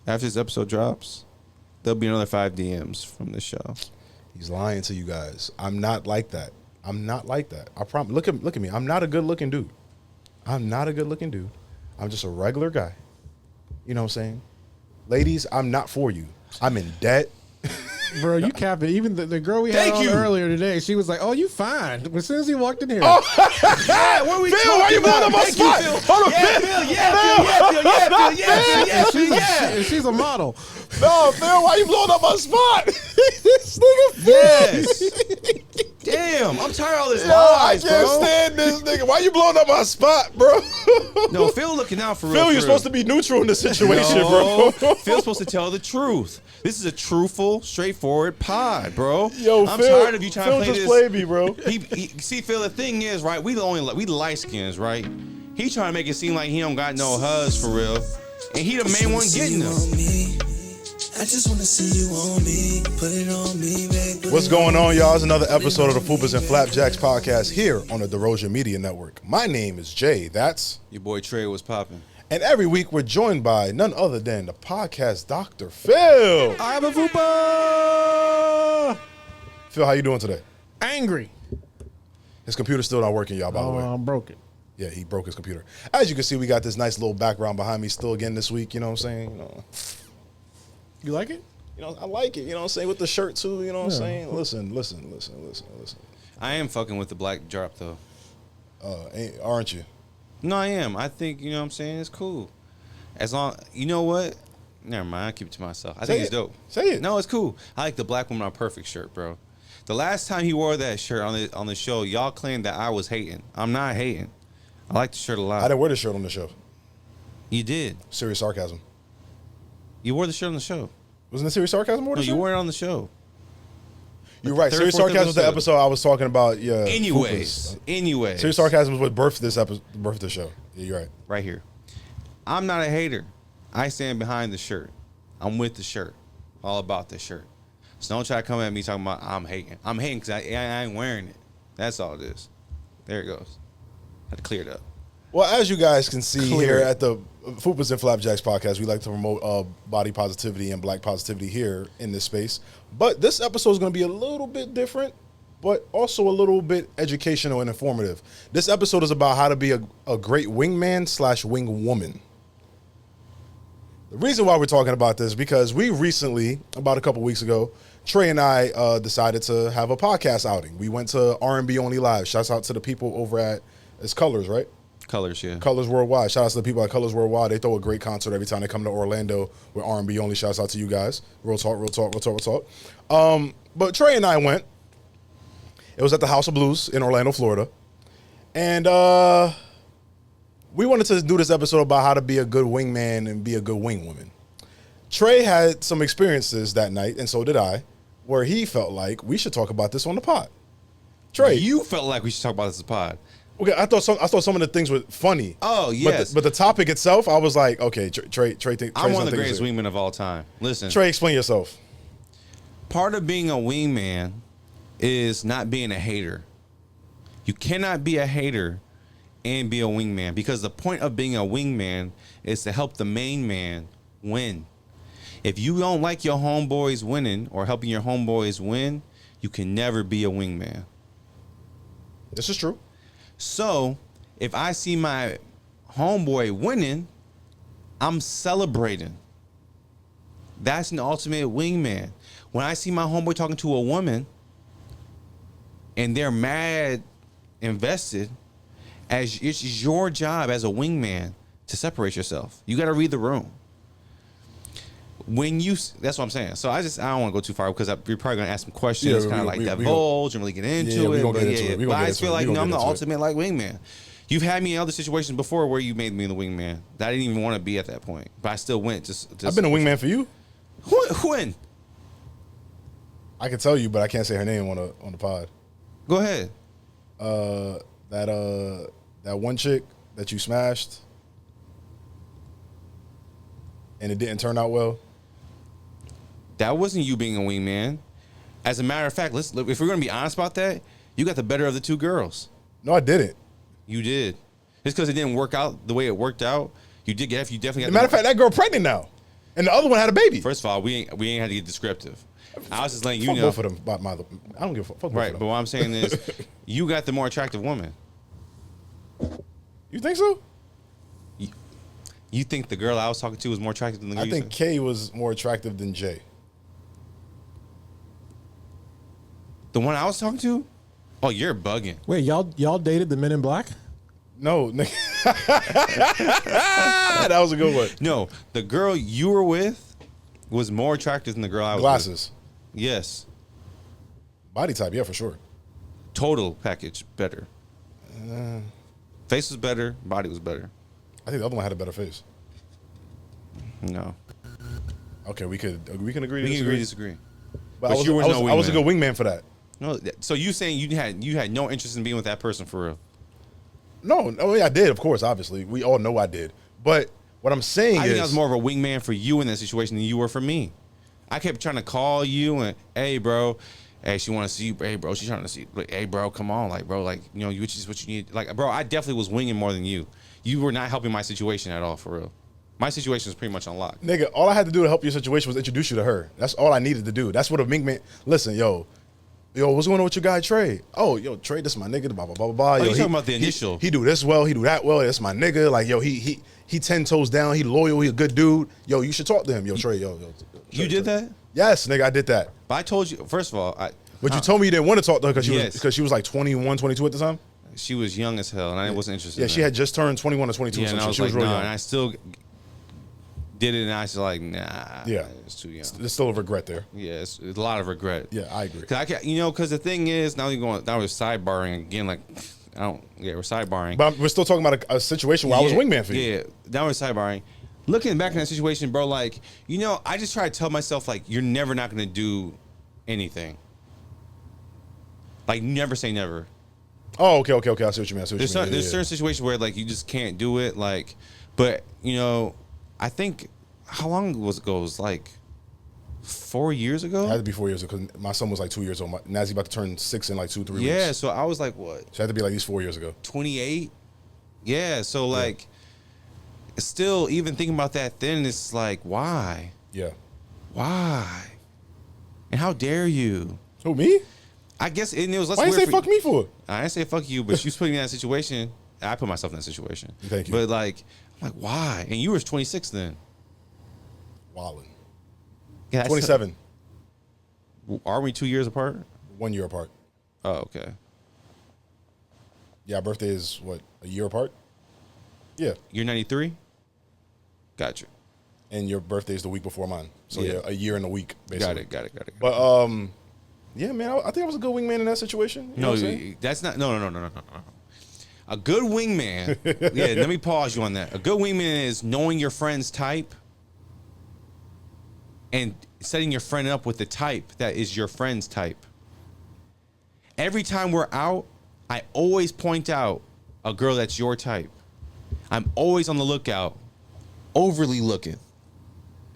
After this episode drops, there'll be another 5 DMs from the show. He's lying to you guys. I'm not like that. I'm not like that. I promise. Look at me. I'm not a good-looking dude. I'm just a regular guy. You know what I'm saying? Ladies, I'm not for you. I'm in debt. Bro, you capping. Even the girl we had on earlier today, she was like, "Oh, you fine." As soon as he walked in here. Oh, what are we Phil, why you blowing up my spot? Hold on, Phil. She's a model. No, Phil, why you blowing up my spot? This nigga Phil. Yes. Damn, I'm tired of all this I lies, can't stand this nigga. Why you blowing up my spot, bro? No, Phil looking out for real. Phil, you're supposed to be neutral in this situation, bro. Phil's supposed to tell the truth. This is a truthful, straightforward pod, bro. Yo, I'm Phil, tired of you trying Phil to play just this. played me, bro. See, Phil, the thing is, right? We the light skins, right? He trying to make it seem like he don't got no huzz for real, and he the main one getting them. I just want to see you on me, put it on me, babe. What's going on, y'all? It's another episode of the Fupas and Flapjacks podcast here on the DeRozier Media Network. My name is Jay. That's Your boy Trey was popping. And every week we're joined by none other than the podcast Dr. Phil. I'm a Fupa. Phil, how you doing today? Angry. His computer's still not working, y'all, by the way. I'm broken. Yeah, he broke his computer. As you can see, we got this nice little background behind me still again this week, you know what I'm saying? You like it? You know, I like it, you know what I'm saying? With the shirt too, you know what I'm saying? Listen. I am fucking with the black drop though. Aren't you? No, I am. I think, you know what I'm saying? It's cool. As long, you know what? Never mind. I'll keep it to myself. I think it's dope. Say it. No, it's cool. I like the Black Woman on Perfect shirt, bro. The last time he wore that shirt on the show, y'all claimed that I was hating. I'm not hating. I like the shirt a lot. I didn't wear the shirt on the show. You did. Serious sarcasm. You wore the shirt on the show. Wasn't it serious sarcasm? No, you wore it on the show. You're right. Serious sarcasm was the episode I was talking about. Yeah. Anyways. Serious sarcasm was what birthed this episode, birthed the show. Yeah, you're right. Right here. I'm not a hater. I stand behind the shirt. I'm with the shirt. All about the shirt. So don't try to come at me talking about I'm hating. I'm hating because I ain't wearing it. That's all it is. There it goes. Had to clear it up. Well, as you guys can see here at the Fupas and Flapjacks podcast, we like to promote body positivity and black positivity here in this space. But this episode is going to be a little bit different, but also a little bit educational and informative. This episode is about how to be a great wingman / wingwoman. The reason why we're talking about this is because we recently, about a couple weeks ago, Trey and I decided to have a podcast outing. We went to R&B Only Live. Shouts out to the people over at It's Colors, right? Colors, yeah. Colors Worldwide. Shout out to the people at Colors Worldwide. They throw a great concert every time they come to Orlando with R&B Only. Shouts out to you guys. Real talk. But Trey and I went. It was at the House of Blues in Orlando, Florida. And we wanted to do this episode about how to be a good wingman and be a good wingwoman. Trey had some experiences that night, and so did I, where he felt like we should talk about this on the pod. Trey. You felt like we should talk about this pod. Okay, I thought some of the things were funny. Oh, yes. But the topic itself, I was like, okay, Trey. I'm one of the greatest wingmen of all time. Listen. Trey, explain yourself. Part of being a wingman is not being a hater. You cannot be a hater and be a wingman, because the point of being a wingman is to help the main man win. If you don't like your homeboys winning or helping your homeboys win, you can never be a wingman. This is true. So, if I see my homeboy winning, I'm celebrating. That's an ultimate wingman. When I see my homeboy talking to a woman and they're mad invested, as it's your job as a wingman to separate yourself. You got to read the room. That's what I'm saying. So I don't want to go too far because we're probably going to ask some questions, kind of like divulge and really get into it. But I just feel like I'm the ultimate like wingman. You've had me in other situations before where you made me the wingman. I didn't even want to be at that point, but I still went. I've been a wingman for you. When? I can tell you, but I can't say her name on the pod. Go ahead. That one chick that you smashed, and it didn't turn out well. That wasn't you being a wingman. As a matter of fact, if we're going to be honest about that, you got the better of the two girls. No, I didn't. You did. Just because it didn't work out the way it worked out, you definitely got. As a matter of fact, that girl pregnant now. And the other one had a baby. First of all, we ain't had to get descriptive. I was just letting you Fuck know. both of them. I don't give a fuck. Fuck both Right, of them. but what I'm saying is, you got the more attractive woman. You think so? You think the girl I was talking to was more attractive than the girl I think Kay was more attractive than Jay. the one I was talking to? Oh, you're bugging. Wait, y'all dated the Men in Black? No, nigga. That was a good one. No, the girl you were with was more attractive than the girl I was Glasses. with. Yes. Body type, yeah, for sure. Total package better. Face was better, body was better. I think the other one had a better face. No. Okay, we can agree to We can disagree. agree to disagree. But But you were no I was a wingman. good wingman for that. No, so you saying you had no interest in being with that person for real? No, yeah, I did, of course, obviously. We all know I did. But what I'm saying I is... think I was more of a wingman for you in that situation than you were for me. I kept trying to call you and, hey, bro, hey, she want to see you. Hey, bro, she's trying to see you. Like, hey, bro, come on. Like, bro, like, you know, which is what you need. Like, bro, I definitely was winging more than you. You were not helping my situation at all, for real. My situation was pretty much on lock. Nigga, all I had to do to help your situation was introduce you to her. That's all I needed to do. That's what a wingman... Listen, yo, what's going on with your guy, Trey? Oh, yo, Trey, this is my nigga, blah, blah, blah, blah. Oh, Yo, you talking about the initial. He do this well, he do that well. That's my nigga. Like, yo, he 10 toes down. He loyal. He a good dude. Yo, you should talk to him. Yo, Trey, yo. Trey, You did Trey. that? Yes, nigga, I did that. But I told you, first of all, But you told me you didn't want to talk to her Yes. because she was like 21, 22 at the time? she was young as hell, and I wasn't interested Yeah, in she that. had just turned 21 or 22 Yeah, or and I something. was She was like, real nah, young. and I still did it, and I was like, nah, Yeah. it's too young. There's still a regret there. Yeah, it's a lot of regret. Yeah, I agree. Cause I can't, because the thing is, now we're sidebarring again. Like, we're sidebarring. But we're still talking about a situation where I was wingman for you. Yeah, now we're sidebarring. Looking back in that situation, bro, like, I just try to tell myself, like, you're never not gonna do anything. Like, never say never. Oh, okay. I see what you mean. There's certain situations where, like, you just can't do it. Like, but I think how long ago it was like 4 years ago. It had to be 4 years ago because my son was like 2 years old. Nazi about to turn 6 in like 2-3 weeks. Yeah, so I was like, what? So it had to be like these 4 years ago. 28. Yeah, so like, still even thinking about that, then it's like, why? Yeah. Why? And how dare you? Who, me? I guess it was less Why you weird say fuck me for? I didn't say fuck you, but she was putting me in that situation. I put myself in that situation. Thank you. But like, I'm like, why? And you were 26 then. Wildin'. Yeah, that's- 27. Are we 2 years apart? 1 year apart. Oh, okay. Yeah, our birthday is what, a year apart? Yeah. You're 93? Gotcha. And your birthday is the week before mine. So Yeah. yeah, a year and a week, basically. Got it. But yeah, man, I think I was a good wingman in that situation. You know No, what I'm saying? that's not. No. A good wingman. Yeah, let me pause you on that. A good wingman is knowing your friend's type and setting your friend up with the type that is your friend's type. Every time we're out, I always point out a girl that's your type. I'm always on the lookout, overly looking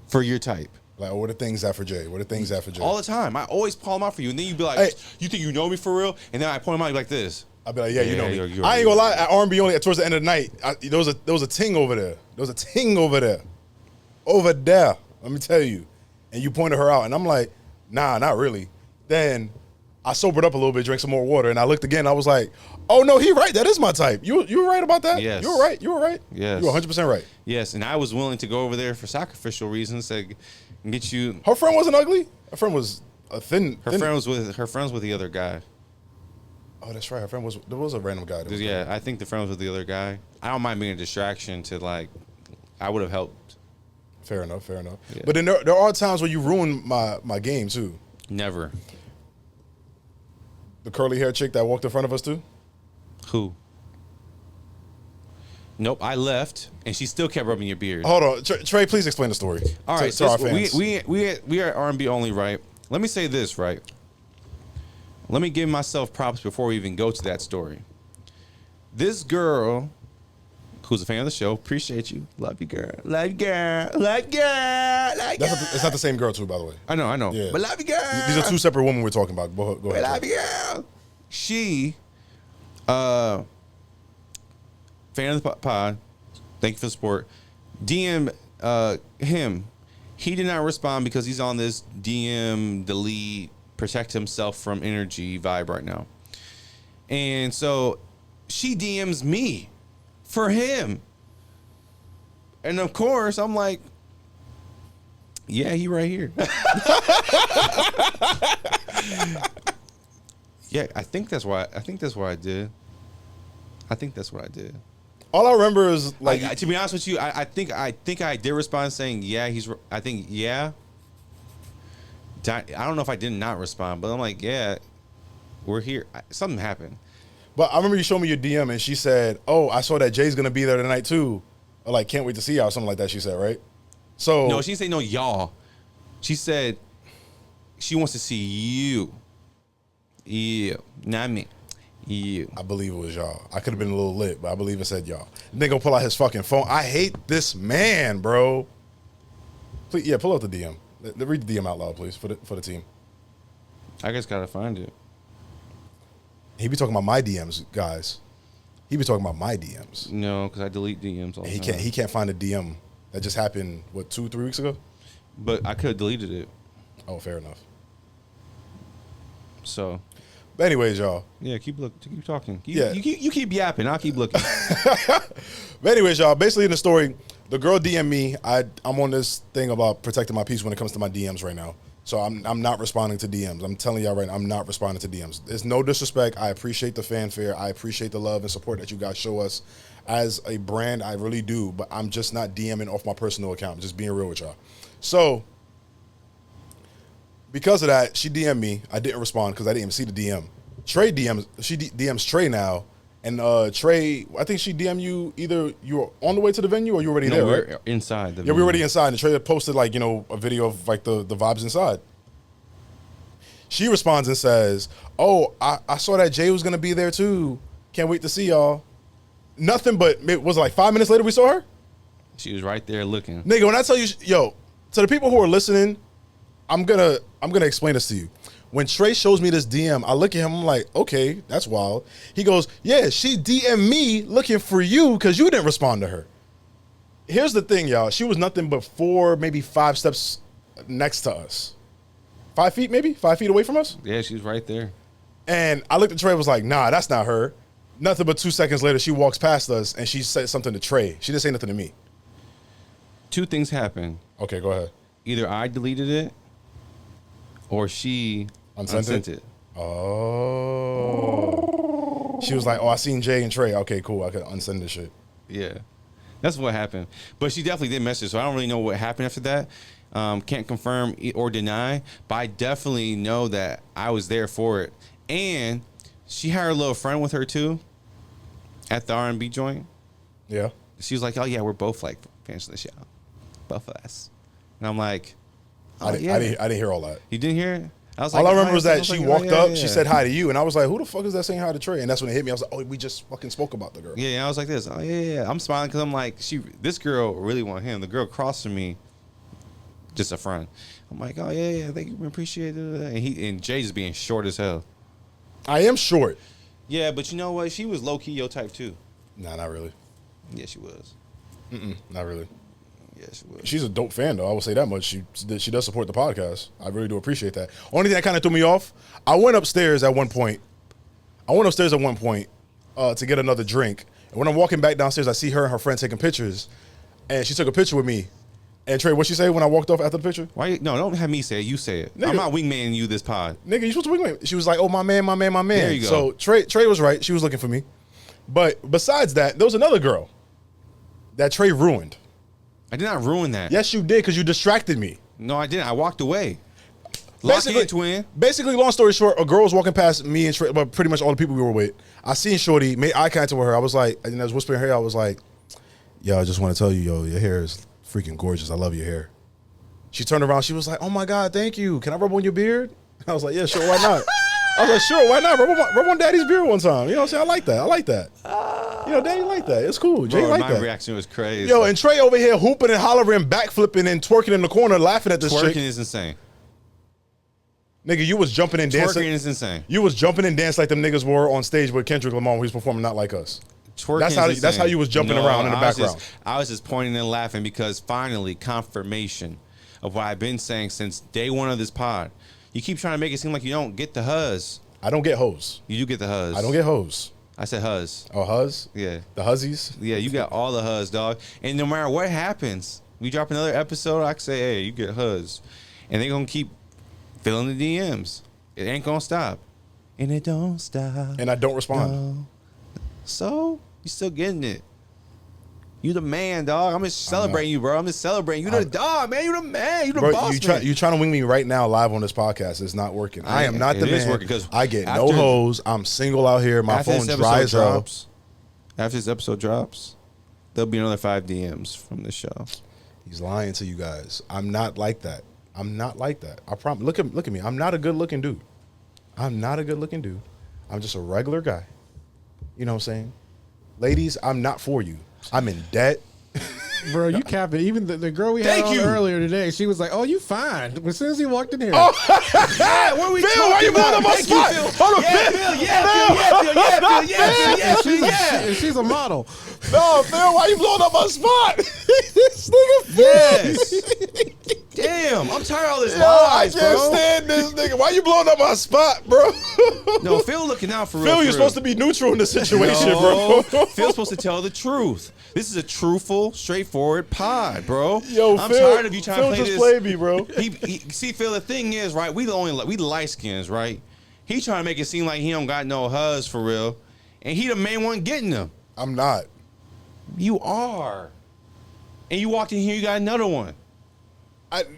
for your type. Like, what are things at for Jay? What are things at for Jay? All the time. I always call them out for you. And then you'd be like, Hey. you think you know me for real? And then I point them out, you'd be like this. I'll be like, yeah, you know me. you're I ain't gonna lie. At R&B only, towards the end of the night, there was a ting over there. There was a ting over there. Over there. Let me tell you. And you pointed her out, and I'm like, nah, not really. Then I sobered up a little bit, drank some more water, and I looked again. I was like, oh no, he right. That is my type. You were right about that. Yes. You were right. You were right. Yes. You were 100% right. Yes, and I was willing to go over there for sacrificial reasons to get you. Her friend wasn't ugly. Her friend was a thin. Her friends with the other guy. Oh, that's right. There was a random guy. That was Yeah, I think the friend was with the other guy. I don't mind being a distraction to I would have helped. Fair enough. Yeah. But then there are times where you ruin my game too. Never. The curly hair chick that walked in front of us too. Who? Nope, I left, and she still kept rubbing your beard. Hold on, Trey. Please explain the story. All right, to our so fans. we are R&B only, right? Let me say this, right? Let me give myself props before we even go to that story. This girl, who's a fan of the show, appreciate you, love you, girl, love you, girl, love you, girl, love you, girl. It's not the same girl too, by the way. I know, Yeah. but love you, girl. These are two separate women we're talking about. Go ahead. Love Trey. you, girl. She, fan of the pod. Thank you for the support. DM him. He did not respond because he's on this DM delete, protect himself from energy vibe right now. And so she DMs me for him. And of course, I'm like, yeah, he right here. Yeah, I think that's why. I think that's what I did. All I remember is like to be honest with you, I think I did respond saying yeah. I think yeah. I don't know if I did not respond, but I'm like yeah, we're here. Something happened. But I remember you showed me your DM and she said, "Oh, I saw that Jay's gonna be there tonight too." Or like, can't wait to see y'all, or something like that. She said, right? So no, she didn't say no, y'all. She said she wants to see you. You, not me. You. I believe it was y'all. I could have been a little lit, but I believe it said y'all. Nigga pull out his fucking phone. I hate this man, bro. Please, yeah, pull out the DM. Read the DM out loud, please, for the team. I just gotta find it. He be talking about my DMs, guys. He be talking about my DMs. No, because I delete DMs all the time. He can't find a DM that just happened. What, 2-3 weeks ago? But I could have deleted it. Oh, fair enough. So. But anyways, y'all. Yeah, keep talking. Yeah. You keep yapping. I'll keep looking. But anyways, y'all. Basically, in the story, the girl DM'd me. I'm on this thing about protecting my peace when it comes to my DMs right now. So I'm not responding to DMs. I'm telling y'all right now, I'm not responding to DMs. There's no disrespect. I appreciate the fanfare. I appreciate the love and support that you guys show us as a brand. I really do. But I'm just not DMing off my personal account. I'm just being real with y'all. So because of that, she DM'd me. I didn't respond because I didn't even see the DM. Trey DMs. She DMs Trey now. And Trey, I think she DM'd you either you were on the way to the venue or you were already there, we're right? inside the venue. We're already inside. And Trey posted like, a video of like the vibes inside. She responds and says, "Oh, I saw that Jay was going to be there too. Can't wait to see y'all." Nothing but, was it like 5 minutes later we saw her? She was right there looking. Nigga, when I tell you, to the people who are listening, I'm gonna explain this to you. When Trey shows me this DM, I look at him, I'm like, okay, that's wild. He goes, yeah, she DM'd me looking for you because you didn't respond to her. Here's the thing, y'all. She was nothing but 4, maybe 5 steps next to us. 5 feet, maybe? 5 feet away from us? Yeah, she was right there. And I looked at Trey and was like, nah, that's not her. Nothing but 2 seconds later, she walks past us and she said something to Trey. She didn't say nothing to me. 2 things happened. Okay, go ahead. Either I deleted it or she unsent it. Oh. She was like, oh, I seen Jay and Trey. Okay, cool. I could unsend this shit. Yeah. That's what happened. But she definitely did message, so I don't really know what happened after that. Can't confirm or deny, but I definitely know that I was there for it. And she had her little friend with her too at the R&B joint. Yeah. She was like, oh yeah, we're both like fans of the show. Both of us. And I'm like, I didn't hear all that. You didn't hear it? All I remember was that she walked up, she said hi to you, and I was like, who the fuck is that saying hi to Trey? And that's when it hit me. I was like, oh, we just fucking spoke about the girl. Yeah, and I was like this. Oh, yeah. I'm smiling because I'm like, this girl really want him. The girl across from me, just a friend. I'm like, oh, yeah, thank you, appreciate it. And Jay just being short as hell. I am short. Yeah, but you know what? She was low-key your type, too. Nah, not really. Yeah, she was. Not really. Yeah, she was. She's a dope fan, though. I will say that much. She does support the podcast. I really do appreciate that. Only thing that kind of threw me off, I went upstairs at one point to get another drink. And when I'm walking back downstairs, I see her and her friend taking pictures. And she took a picture with me. And Trey, what'd she say when I walked off after the picture? No, don't have me say it. You say it. Nigga, I'm not wingmaning you this pod. Nigga, you supposed to wingman. She was like, oh, my man. There you go. So Trey was right. She was looking for me. But besides that, there was another girl that Trey ruined. I did not ruin that. Yes, you did, because you distracted me. No, I didn't. I walked away. Lock in, twin. Basically, long story short, a girl was walking past me and Trey, but pretty much all the people we were with. I seen Shorty, made eye contact with her. I was like, and I was whispering in her ear, I was like, yo, I just want to tell you, your hair is freaking gorgeous. I love your hair. She turned around. She was like, oh, my God, thank you. Can I rub on your beard? I was like, yeah, sure, why not? I was like, sure, why not? Rub on Daddy's beard one time. You know what I'm saying? I like that. Daddy like that. It's cool. Jay like that. My reaction was crazy. Yo, and Trey over here hooping and hollering, backflipping and twerking in the corner, laughing at this chick. Twerking is insane. Nigga, you was jumping and dancing. Twerking is insane. You was jumping and dancing like them niggas were on stage with Kendrick Lamar when he was performing Not Like Us. Twerking that's how you was jumping around in the background. I was just pointing and laughing because finally confirmation of what I've been saying since day one of this pod. You keep trying to make it seem like you don't get the huzz. I don't get hoes. You do get the huzz. I don't get hoes. I said huzz. Oh, huzz? Yeah. The huzzies? Yeah, you got all the huzz, dog. And no matter what happens, we drop another episode, I can say, hey, you get huzz. And they're going to keep filling the DMs. It ain't going to stop. And it don't stop. And I don't respond. No. So, you still getting it. You the man, dog. I'm just celebrating you, bro. I'm just celebrating. You the dog, man. You the man. You the boss, man. You trying to wing me right now live on this podcast. It's not working. I am not the man. It is working because I get no hoes. I'm single out here. My phone dries up. After this episode drops, there'll be another 5 DMs from the show. He's lying to you guys. I'm not like that. I'm not like that. I promise. Look at me. I'm not a good looking dude. I'm not a good looking dude. I'm just a regular guy. You know what I'm saying? Ladies, I'm not for you. I'm in debt. Bro, you capping. Even the girl we had on earlier today, she was like, "Oh, you fine." As soon as he walked in here, what are we Phil, why you blowing up my spot? Hold on, Phil. Yeah. She's a model. No, Phil, why you blowing up my spot? This nigga. Yes. Damn, I'm tired of all this lies, I can't stand this nigga. Why you blowing up my spot, bro? No, Phil looking out for real. Phil, you're supposed to be neutral in this situation, bro. Phil's supposed to tell the truth. This is a truthful, straightforward pod, bro. Yo, I'm Phil, tired of you trying Phil to play just this. played me, bro. See, Phil, the thing is, right? We light skins, right? He trying to make it seem like he don't got no huzz for real, and he the main one getting them. I'm not. You are, and you walked in here, you got another one.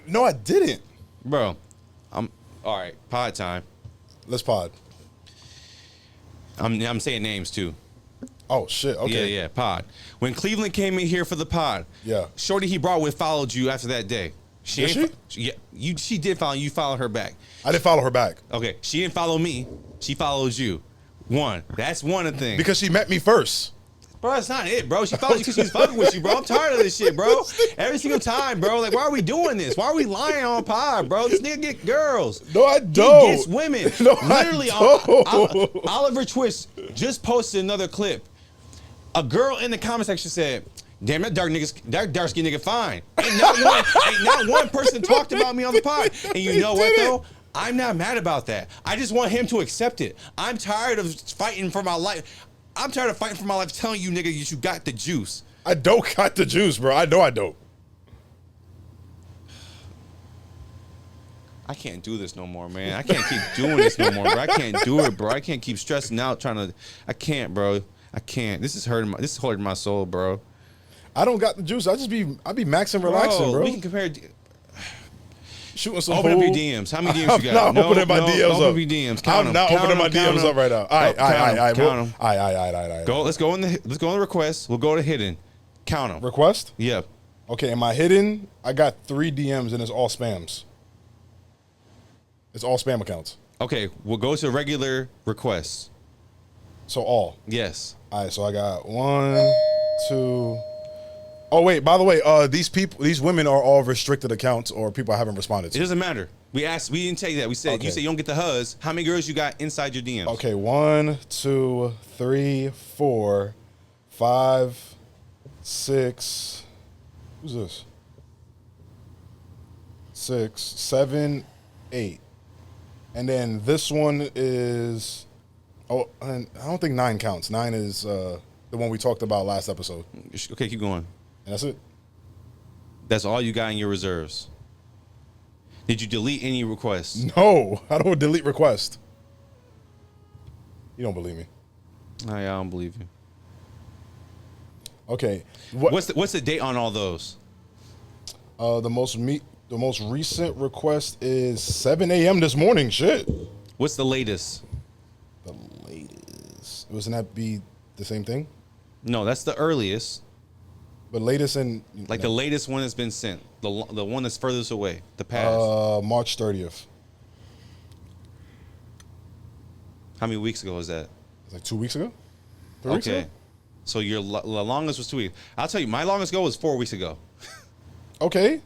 No, I didn't, bro. I'm all right. Pod time. Let's pod. I'm saying names too. Oh shit! Okay. Yeah. Pod. When Cleveland came in here for the pod, yeah. Shorty he brought with followed you after that day. She did follow you. Followed her back. I didn't follow her back. Okay. She didn't follow me. She follows you. That's one of the things. Because she met me first. Bro, that's not it, bro. She followed you because she's fucking with you, bro. I'm tired of this shit, bro. Every single time, bro. Like, why are we doing this? Why are we lying on pod, bro? This nigga get girls. No, I don't. He gets women. No, Literally, I don't. Oliver Twist just posted another clip. A girl in the comment section said, "Damn, that dark skin nigga fine." Ain't not one person talked about me on the pod. And you know what though? I'm not mad about that. I just want him to accept it. I'm tired of fighting for my life. I'm tired of fighting for my life telling you, nigga, you got the juice. I don't got the juice, bro. I know I don't. I can't do this no more, man. I can't keep doing this no more, bro. I can't do it, bro. I can't keep stressing out trying to. I can't, bro. I can't. This is hurting my soul, bro. I don't got the juice. I be maxing, relaxing, bro. We can compare. Shooting some Open up your DMs. How many DMs you got? I'm not opening my DMs up. Open up your DMs. Count I'm not opening my DMs up right now. All right. Count them. All right. Go. Let's go in the request. We'll go to hidden. Count them. Request? Yep. Okay. In my hidden, I got 3 DMs and it's all spams. It's all spam accounts. Okay. We'll go to regular requests. So all. Yes. All right. So I got 1, 2. Oh wait, by the way, these women are all restricted accounts or people I haven't responded to. It doesn't matter. We didn't tell you that. We said You said you don't get the huzz. How many girls you got inside your DMs? Okay, 1, 2, 3, 4, 5, 6. Who's this? 6, 7, 8. And then this one is and I don't think 9 counts. 9 is the one we talked about last episode. Okay, keep going. And that's it. That's all you got in your reserves. Did you delete any requests? No, I don't delete requests. You don't believe me. Oh, yeah, I don't believe you. Okay. What's the date on all those? The most recent request is 7 a.m. this morning. Shit. What's the latest? The latest. Wasn't that be the same thing? No, that's the earliest. But latest in the latest one that's been sent, the one that's furthest away, the past. March 30th. How many weeks ago was that? It's like 2 weeks ago. 3 weeks ago? So your the longest was 2 weeks. I'll tell you, my longest ago was 4 weeks ago. Okay.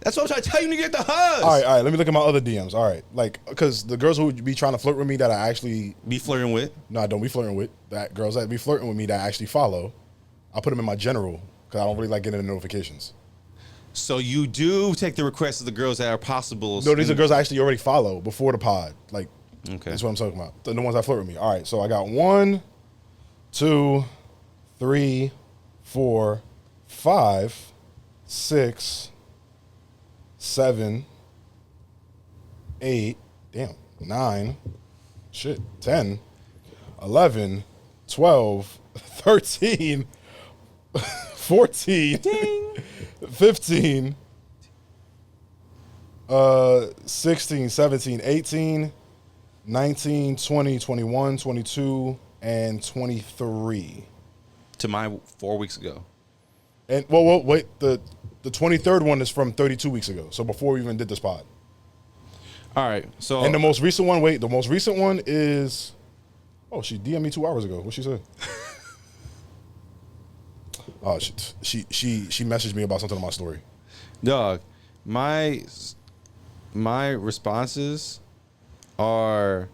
That's what I'm trying to tell you to get the huzz. All right. Let me look at my other DMs. All right, like because the girls who would be trying to flirt with me that I actually be flirting with. No, I don't be flirting with. That girls that be flirting with me that I actually follow. I put them in my general because I don't really like getting the notifications. So you do take the requests of the girls that are possible. No, these are girls I actually already follow before the pod. Like, Okay. that's what I'm talking about. The ones that flirt with me. All right, so I got 1, 2, 3, 4, 5, 6, 7, 8, 9, 10, 11, 12, 13, 14, 15, 16, 17, 18, 19, 20, 21, 22, and 23. To my 4 weeks ago. And wait, the 23rd one is from 32 weeks ago. So before we even did this pod. All right. So And the most recent one, is she DM'd me 2 hours ago. What she say? Oh, she messaged me about something on my story. dog, my responses are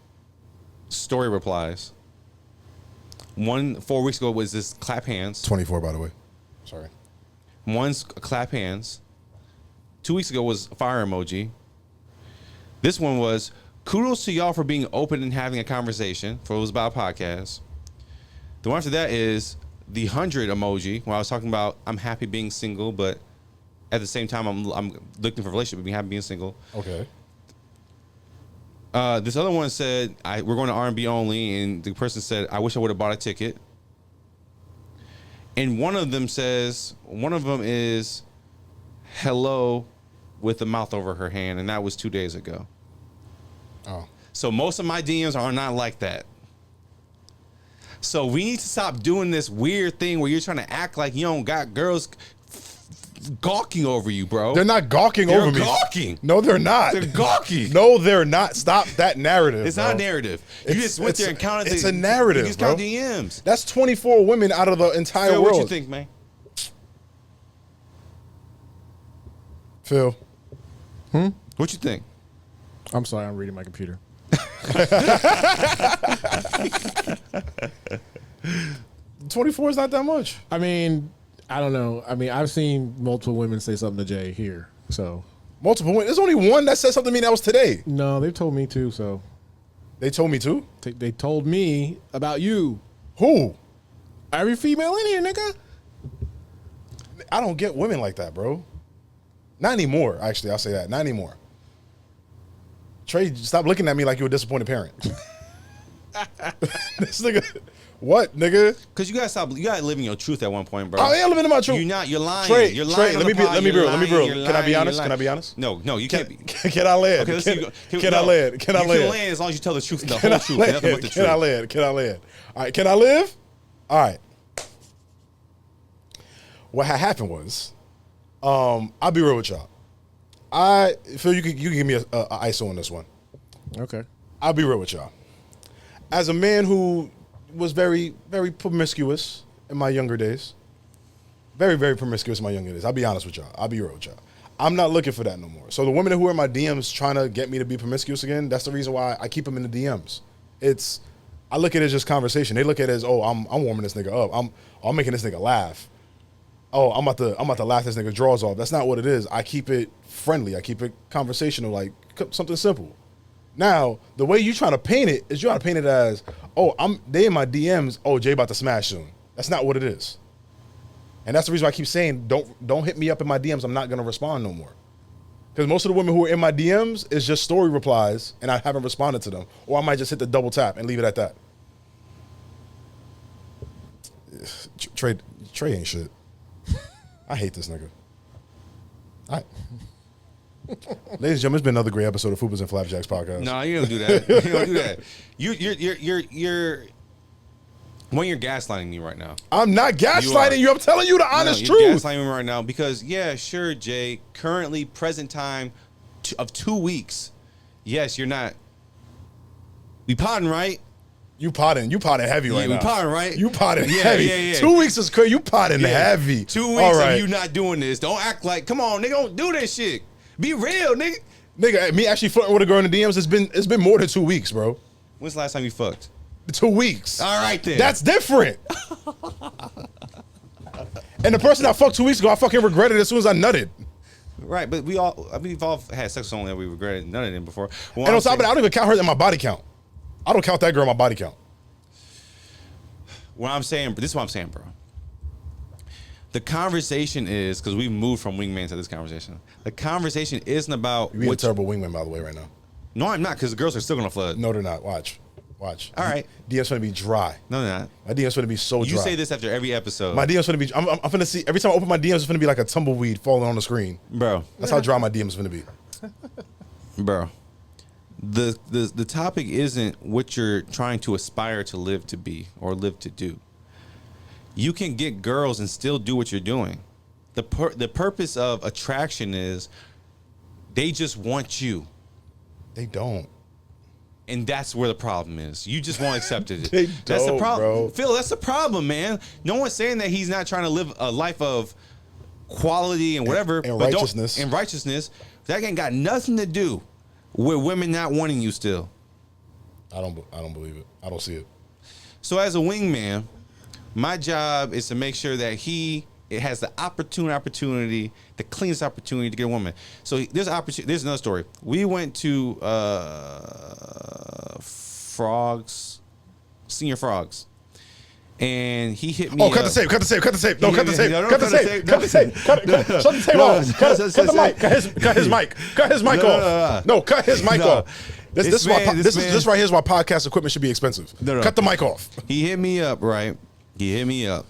story replies. 4 weeks ago was this clap hands. 24, by the way. Sorry. One's clap hands. 2 weeks ago was fire emoji. This one was kudos to y'all for being open and having a conversation. For it was about a podcast. The one after that is the 100 emoji. When I was talking about I'm happy being single, but at the same time I'm looking for a relationship, being happy being single. Okay. This other one said we're going to R&B only, and the person said I wish I would have bought a ticket. And one of them is hello with the mouth over her hand, and that was 2 days ago. Oh. So most of my DMs are not like that. So we need to stop doing this weird thing where you're trying to act like you don't got girls gawking over you, bro. They're not gawking over me. They're gawking. No, they're not. They're gawking. No, they're not. Stop that narrative. It's bro. not a narrative. You just went there and counted. It's a narrative, You just bro. count DMs. That's 24 women out of the entire Phil, world. what you think, man? Phil. What you think? I'm sorry, I'm reading my computer. 24 is not that much. I mean, I don't know. I mean, I've seen multiple women say something to Jay here. So Multiple women. There's only one that said something to me that was today. no, they've told me too. So They told me too. they told me about you. Who? Every female in here, nigga. I don't get women like that, bro. Not anymore, actually. I'll say that. Not anymore. Trey, stop looking at me like you're a disappointed parent. This nigga. What, nigga? Because you gotta live in your truth at one point, bro. I am living in my truth. You're lying. Trey, You're lying. Trey, on let me the be pod. real. You're Can I be lying. honest? You're Can I be lying. honest? No, you can't be. Can I land? Okay, let's see. Can I land? Can I You land? can land as long as you tell the truth, the Can whole I truth, land? nothing but the Can I truth. land? Can I land? All right, can I live? All right. What had happened was, I'll be real with y'all. Phil, you can give me a ISO on this one. Okay. I'll be real with y'all. As a man who was very, very promiscuous in my younger days, very, very promiscuous in my younger days, I'll be honest with y'all. I'll be real with y'all. I'm not looking for that no more. So the women who are in my DMs trying to get me to be promiscuous again, that's the reason why I keep them in the DMs. I look at it as just conversation. They look at it as, oh, I'm warming this nigga up. I'm making this nigga laugh. Oh, I'm about to laugh this nigga draws off. That's not what it is. I keep it friendly. I keep it conversational, like something simple. Now, the way you trying to paint it is you trying to paint it as, oh, they in my DMs, oh, Jay about to smash soon. That's not what it is. And that's the reason why I keep saying, don't hit me up in my DMs. I'm not gonna respond no more. Because most of the women who are in my DMs is just story replies and I haven't responded to them. Or I might just hit the double tap and leave it at that. Trey ain't shit. I hate this nigga. All right. Ladies and gentlemen, it's been another great episode of Fupas and Flapjacks podcast. No, you don't do that. You don't do that. You're gaslighting me right now. I'm not gaslighting you. I'm telling you the honest you're truth. gaslighting me right now because sure, Jay. Currently, present time of 2 weeks. Yes, you're not. We potting, right? You potting heavy right now. We potting, right? You potting heavy. Yeah. 2 weeks is crazy. You potting heavy. 2 weeks of you not doing this. Don't act like, come on, nigga, don't do this shit. Be real, nigga. Nigga, me actually flirting with a girl in the DMs, it's been more than 2 weeks, bro. When's the last time you fucked? 2 weeks. All right, then. That's different. And the person I fucked 2 weeks ago, I fucking regretted it as soon as I nutted. Right, but we've all had sex only that we regretted none of them before. And on top of that, I don't even count her in my body count. I don't count that girl in my body count. What I'm saying, this is what I'm saying, bro. The conversation is, because we've moved from wingman to this conversation. The conversation isn't about You're being a terrible wingman, by the way, right now. No, I'm not, because the girls are still gonna flood. No, they're not. Watch. All right. DM's gonna be dry. No, they're not. My DM's gonna be so dry. You say this after every episode. My DM's gonna be. I'm gonna see every time I open my DMs, it's gonna be like a tumbleweed falling on the screen, bro. That's how dry my DM's gonna be, bro. The topic isn't what you're trying to aspire to live to be or live to do. You can get girls and still do what you're doing. The purpose of attraction is they just want you. They don't. And that's where the problem is. You just won't accept it. That's the problem, bro. Phil. That's the problem, man. No one's saying that he's not trying to live a life of quality and whatever, and but righteousness. And righteousness. That ain't got nothing to do with women not wanting you still. I don't believe it. I don't see it. So as a wingman, my job is to make sure that it has the opportunity, the cleanest opportunity to get a woman. So there's opportunity. There's another story. We went to Senior Frogs, and he hit me. Oh, cut the tape! Cut the tape! Cut the tape! No, cut the tape! Cut the tape! Cut the tape! Shut the tape off! Cut the mic! Cut his mic! Cut his mic off! No, cut his mic off! This right here is why podcast equipment should be expensive. Cut the mic off. He hit me up, right? He hit me up.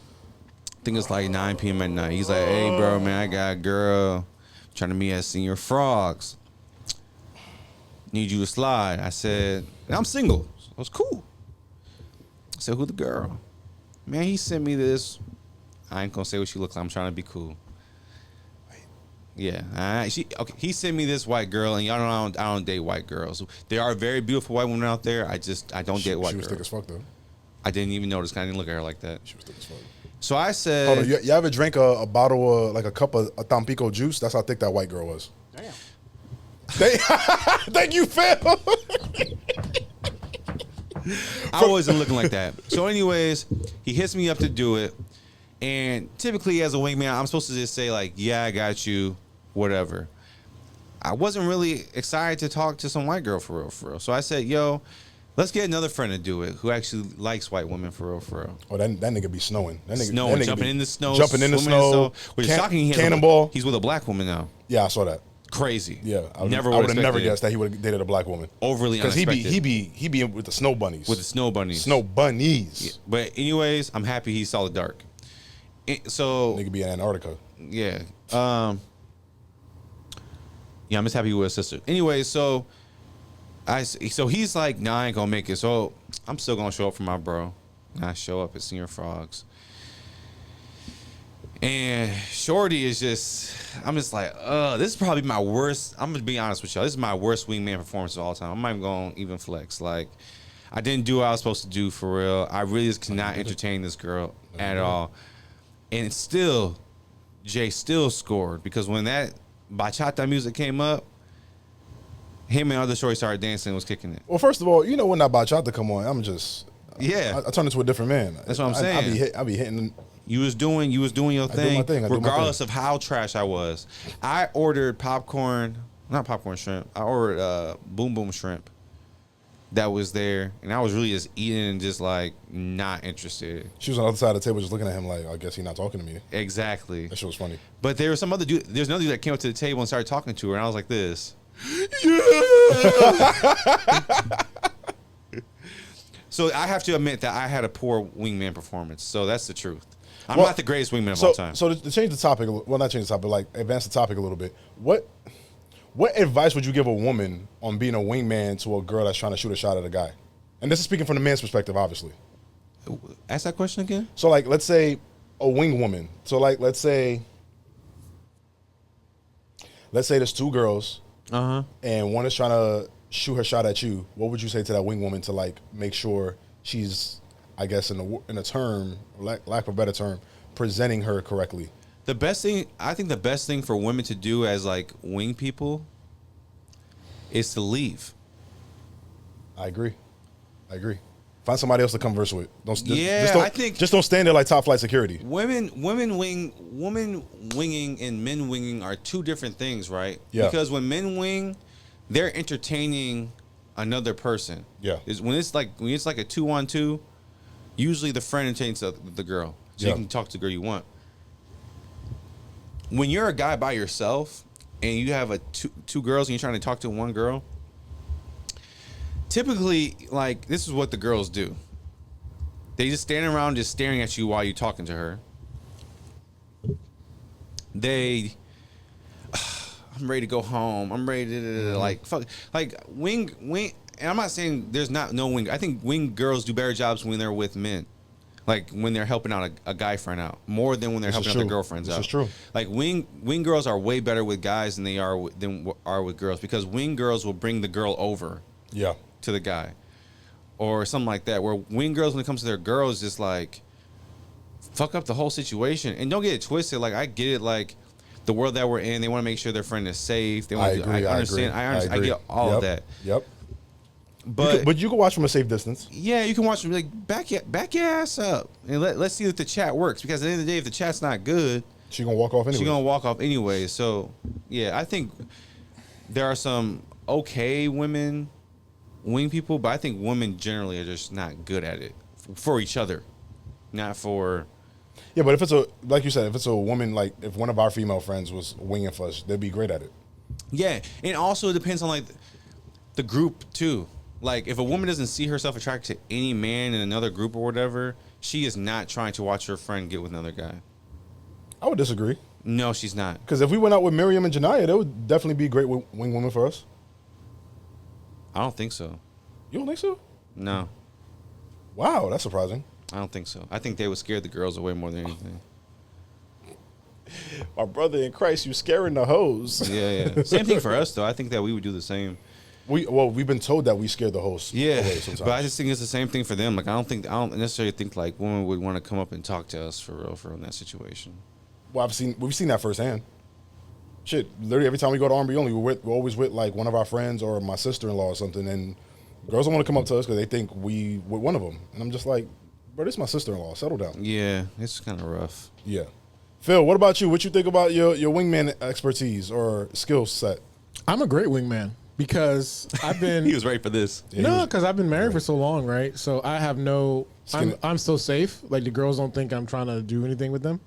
I think it's like 9 p.m. at night. He's like, "Hey, bro, man, I got a girl trying to meet at Senior Frogs. Need you to slide." I said, and I'm single. So it was cool. I said, "Who the girl?" Man, he sent me this. I ain't gonna say what she looks like. I'm trying to be cool. Yeah, he sent me this white girl, and y'all know I don't date white girls. There are very beautiful white women out there. I don't date white girls. She was thick as fuck though. I didn't even notice. I didn't look at her like that. She was thick as fuck. So I said, "Hold on, you ever drank a bottle of like a cup of a Tampico juice? That's how thick that white girl was." Damn. Thank you, Phil. I wasn't looking like that. So, anyways, he hits me up to do it, and typically as a wingman, I'm supposed to just say like, "Yeah, I got you," whatever. I wasn't really excited to talk to some white girl for real. So I said, "Yo, let's get another friend to do it who actually likes white women for real." Oh, that nigga be snowing. That nigga, snowing, that nigga jumping in the snow, jumping in the snow. Which is shocking. Cannonball. He's with a black woman now. Yeah, I saw that. Crazy. Yeah, I would have never guessed that he would have dated a black woman. Overly unexpected. Because he be with the snow bunnies. With the snow bunnies. Snow bunnies. Yeah. But anyways, I'm happy he saw the dark. So nigga be in Antarctica. Yeah. I'm just happy with his sister. Anyway, so he's like, "Nah, I ain't gonna make it." So I'm still gonna show up for my bro. And I show up at Senior Frogs. And Shorty is I'm just like, this is probably my worst. I'm gonna be honest with y'all. This is my worst wingman performance of all time. I'm not even gonna even flex. Like, I didn't do what I was supposed to do for real. I really just cannot entertain this girl at all. And still, Jay still scored because when that bachata music came up, him and other shorty started dancing and was kicking it. Well, first of all, you know when that bachata come on, I'm just I turn into a different man. That's what I'm saying. I be hitting. You was doing your thing, regardless of how trash I was. I ordered not popcorn shrimp. I ordered boom boom shrimp that was there, and I was really just eating and just like not interested. She was on the other side of the table just looking at him like, I guess he's not talking to me. Exactly. That shit was funny. But there was some other dude. There's another dude that came up to the table and started talking to her, and I was like this. Yeah. So I have to admit that I had a poor wingman performance. So that's the truth. I'm not the greatest wingman of all time. So to change the topic, well, not change the topic, like advance the topic a little bit. What advice would you give a woman on being a wingman to a girl that's trying to shoot a shot at a guy? And this is speaking from the man's perspective, obviously. Ask that question again. So, like, let's say a wing woman. So, like, let's say there's two girls, and one is trying to shoot her shot at you. What would you say to that wing woman to like make sure she's, I guess, in a term, lack of a better term, presenting her correctly? I think the best thing for women to do as like wing people is to leave. I agree. Find somebody else to converse with. I think just don't stand there like top flight security. women winging and men winging are two different things, right? Yeah. Because when men wing, they're entertaining another person. Yeah. When it's like a 2-on-2, usually the friend entertains the girl, so you can talk to the girl you want. When you're a guy by yourself and you have two girls and you're trying to talk to one girl, typically, like, this is what the girls do. They just stand around just staring at you while you're talking to her. I'm ready to go home. I'm ready to like fuck. Like wing. And I'm not saying there's no wing. I think wing girls do better jobs when they're with men. Like when they're helping out a guy friend out more than when they're helping out their girlfriends out. This is true. Like wing girls are way better with guys than they are with girls, because wing girls will bring the girl over. Yeah. To the guy, or something like that. Where wing girls, when it comes to their girls, just like fuck up the whole situation. And don't get it twisted. Like, I get it. Like, the world that we're in, they want to make sure their friend is safe. They want I understand. I get all of that. Yep. But you can watch from a safe distance. Yeah, you can watch them. Like, back your ass up and let's see if the chat works. Because at the end of the day, if the chat's not good, she's gonna walk off anyway. She's gonna walk off anyway. So yeah, I think there are some okay women wing people, but I think women generally are just not good at it for each other, not for. Yeah, but if it's like you said, if it's a woman, like if one of our female friends was winging for us, they'd be great at it. Yeah, and also it depends on like the group too. Like, if a woman doesn't see herself attracted to any man in another group or whatever, she is not trying to watch her friend get with another guy. I would disagree. No, she's not. Because if we went out with Miriam and Janiyah, that would definitely be great wing women for us. I don't think so. You don't think so? No. Wow, that's surprising. I don't think so. I think they would scare the girls away more than anything. My brother in Christ, you scaring the hoes. Yeah. Same thing for us, though. I think that we would do the same. We've been told that we scare the hosts. Yeah, away sometimes. but I just think it's the same thing for them. Like, I don't necessarily think like women would want to come up and talk to us for real in that situation. Well, we've seen that firsthand. Shit, literally every time we go to R&B Only, we're always with like one of our friends or my sister-in-law or something, and girls don't want to come up to us because they think we're one of them. And I'm just like, bro, this is my sister-in-law. Settle down. Yeah, it's kind of rough. Yeah. Phil, what about you? What you think about your wingman expertise or skill set? I'm a great wingman because I've been. He was ready for this. No, because I've been married for so long, right? So I have no. I'm so safe. Like, the girls don't think I'm trying to do anything with them,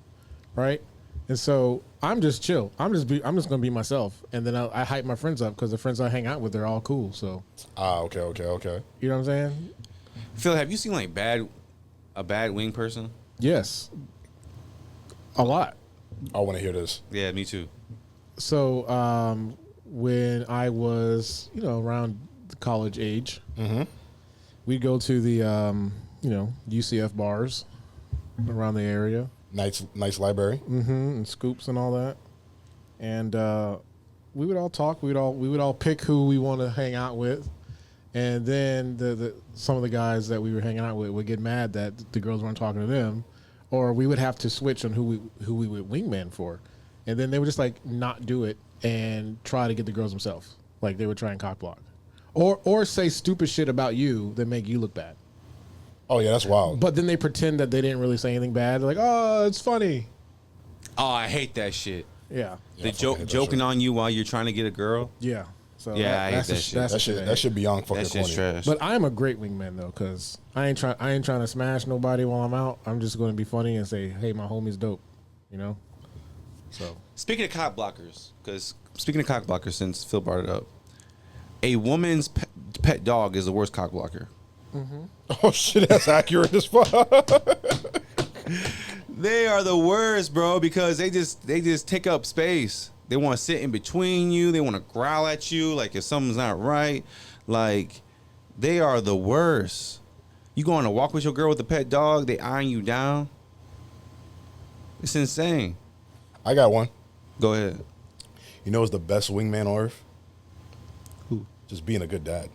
right? And so I'm just chill. I'm just gonna be myself, and then I hype my friends up because the friends I hang out with, they're all cool. So. Okay. You know what I'm saying? Phil, have you seen like a bad wing person? Yes. A lot. I want to hear this. Yeah, me too. So when I was, around the college age, we'd go to the, UCF bars around the area. Nice library. And Scoops and all that. And we would all talk. We would all pick who we want to hang out with. And then some of the guys that we were hanging out with would get mad that the girls weren't talking to them, or we would have to switch on who we would wingman for. And then they would just like not do it and try to get the girls themselves. Like, they would try and cock block. Or say stupid shit about you that make you look bad. Oh yeah, that's wild. But then they pretend that they didn't really say anything bad. They're like, oh, it's funny. Oh, I hate that shit. Yeah. The joking on you while you're trying to get a girl. Yeah. So yeah, I hate that shit. That should be beyond fucking that shit's corny. trash. But I'm a great wingman though, because I ain't trying to smash nobody while I'm out. I'm just going to be funny and say, hey, my homie's dope, So Speaking of cock blockers, since Phil brought it up, a woman's pet dog is the worst cock blocker. Oh shit, that's accurate as fuck. They are the worst, bro, because they just take up space. They want to sit in between you. They want to growl at you like if something's not right. Like, they are the worst. You go on a walk with your girl with a pet dog, they eyeing you down. It's insane. I got one. Go ahead. You know what's the best wingman on earth? Who? Just being a good dad.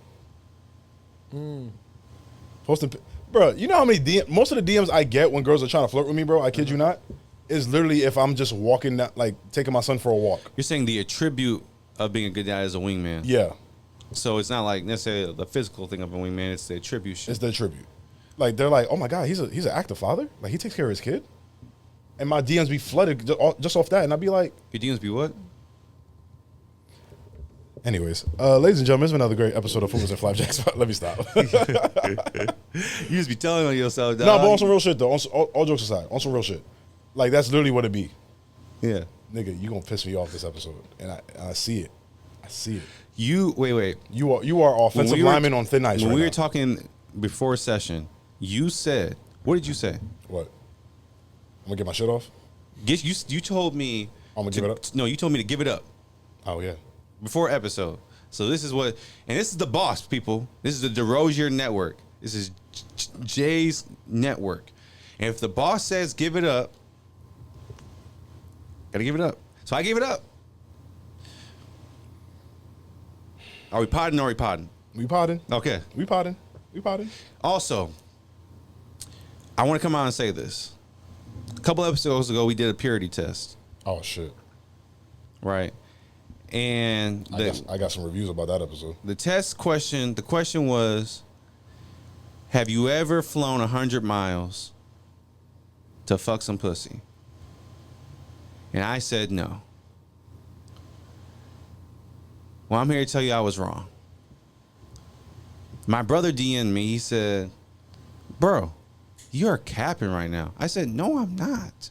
Posting, bro. You know how many most of the DMs I get when girls are trying to flirt with me, bro? I kid you not. Is literally if I'm just walking, like taking my son for a walk. You're saying the attribute of being a good dad is a wingman. Yeah. So it's not like necessarily the physical thing of a wingman. It's the attribute shit. It's the attribute. Like they're like, oh my god, he's an active father. Like he takes care of his kid. And my DMs be flooded just off that, and I'd be like, Your DMs be what? anyways, ladies and gentlemen, it's been another great episode of Fupas and Flapjacks. Let me stop. You just be telling on yourself, dog. No, but on some real shit though. All jokes aside, on some real shit. Like that's literally what it be. Yeah. Nigga, you gonna piss me off this episode, and I see it. I see it. You wait. You are offensive lineman on thin ice. When right we were now. talking before session, you said, what did you say? What? I'm gonna get my shit off. You told me. I'm gonna give it up. No, you told me to give it up Oh yeah. before episode. So this is what, and this is the boss, people. This is the DeRozier network. This is Jay's network. And if the boss says give it up, gotta give it up. So I gave it up. Are we podding or are we podding? We potting. Okay. We potting. We potting. Also, I want to come out and say this. A couple episodes ago, we did a purity test, Oh shit. right? And I got some reviews about that episode. the question was, have you ever flown 100 miles to fuck some pussy? And I said no. Well, I'm here to tell you I was wrong. My brother DM'd me. He said, bro, you're capping right now. I said, no, I'm not.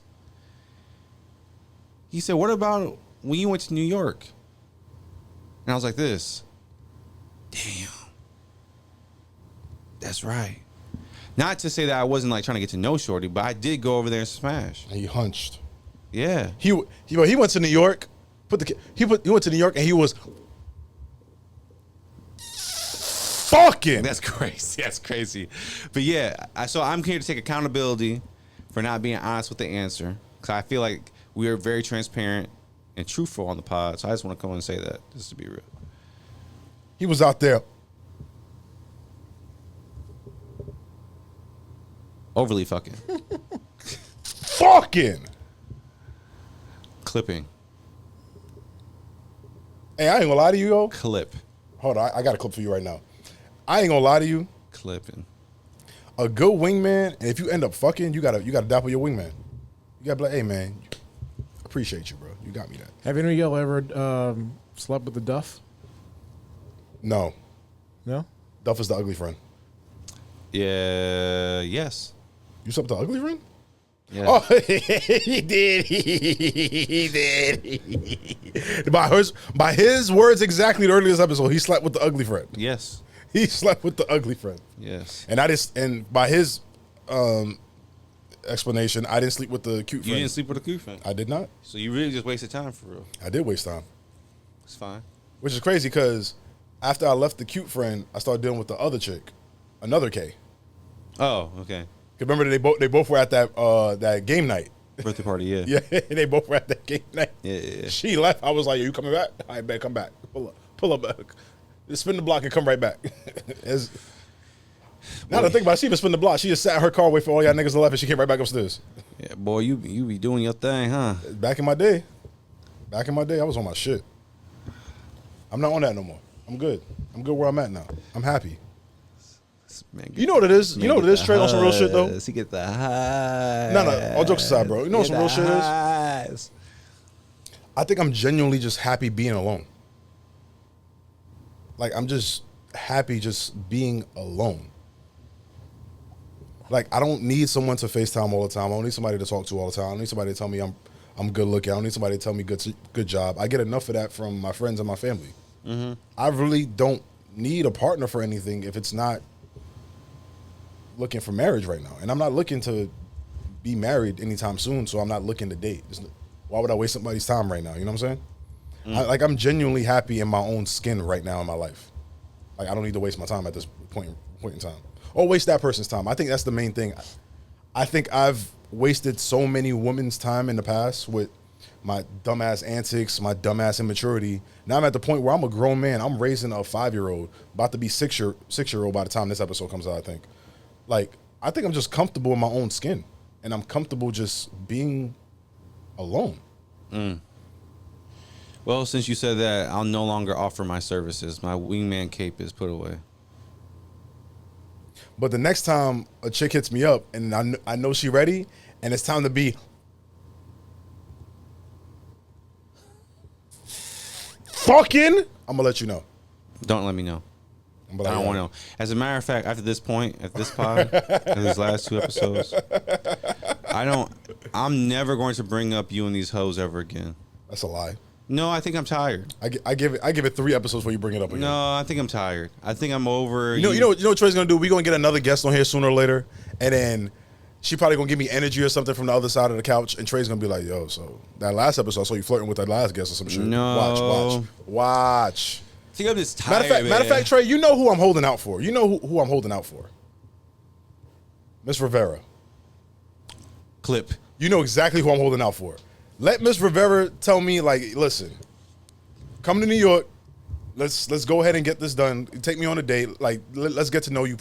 He said, what about when you went to New York? And I was like this. Damn. That's right. Not to say that I wasn't like trying to get to know Shorty, but I did go over there and smash. And he hunched. Yeah. He went to New York. He went to New York and he was fucking. That's crazy. That's crazy. But yeah, so I'm here to take accountability for not being honest with the answer. Because I feel like we are very transparent and truthful on the pod. So I just want to come and say that, just to be real. He was out there. Overly fucking. Fucking. Clipping. Hey, I ain't gonna lie to you, yo. Clip. Hold on, I got a clip for you right now. I ain't gonna lie to you. Clipping. A good wingman, and if you end up fucking, you gotta dapple your wingman. You gotta be like, hey man, appreciate you, bro. You got me that. Have any of y'all ever slept with the Duff? No, No? Duff is the ugly friend. Yeah. Yes. You slept with the ugly friend? Yeah. Oh, he did. He did. By his words exactly, the earliest episode, he slept with the ugly friend. Yes. He slept with the ugly friend. Yes. And by his explanation, I didn't sleep with the cute You friend. didn't sleep with a crew friend. I did not. So you really just wasted time for real. I did waste time, It's fine. which is crazy because after I left the cute friend, I started dealing with the other chick, another K. Oh, okay. Remember that they both were at that game night. Birthday party, yeah. Yeah, they both were at that game night. Yeah. She left. I was like, "Are you coming back? I better come back. Pull up back. Just spin the block and come right back." Now to think about it, she even spin the block. She just sat in her car, wait for all y'all niggas to left, and she came right back upstairs. Yeah, boy, you be doing your thing, huh? Back in my day, I was on my shit. I'm not on that no more. I'm good. I'm good where I'm at now. I'm happy. Man, You know what it is? You know what it is? Trade on some real shit though. He get the highs. No, all jokes aside, bro. You know what some real shit is? is? I think I'm genuinely just happy being alone. Like I'm just happy just being alone. Like I don't need someone to FaceTime all the time. I don't need somebody to talk to all the time. I don't need somebody to tell me I'm good looking. I don't need somebody to tell me good job. I get enough of that from my friends and my family. Mm-hmm. I really don't need a partner for anything if it's not looking for marriage right now. And I'm not looking to be married anytime soon, so I'm not looking to date. Why would I waste somebody's time right now? You know what I'm saying? I'm genuinely happy in my own skin right now in my life. Like I don't need to waste my time at this point in time. Or waste that person's time. I think that's the main thing. I think I've wasted so many women's time in the past with my dumbass antics, my dumbass immaturity. Now I'm at the point where I'm a grown man. I'm raising a 5-year-old, about to be six-year-old by the time this episode comes out, I think. Like, I think I'm just comfortable in my own skin. And I'm comfortable just being alone. Well, since you said that, I'll no longer offer my services. My wingman cape is put away. But the next time a chick hits me up and I know she ready and it's time to be fucking, I'm gonna let you know. Don't let me know. But I don't want to know. As a matter of fact, after this point, at this pod, in these last 2 episodes, I'm never going to bring up you and these hoes ever again. That's a lie. No, I think I'm tired. I give it 3 episodes before you bring it up again. No, I think I'm tired. I think I'm over. You know what Trey's gonna do? We're gonna get another guest on here sooner or later, and then she probably gonna give me energy or something from the other side of the couch, and Trey's gonna be like, "Yo, so that last episode, I saw you flirting with that last guest or some shit." No, watch. I think I'm just tired. Matter of fact, Trey, you know who I'm holding out for. You know who I'm holding out for. Miss Rivera. Clip. You know exactly who I'm holding out for. Let Miss Rivera tell me, like, listen, come to New York. Let's go ahead and get this done. Take me on a date. Like, let's get to know you.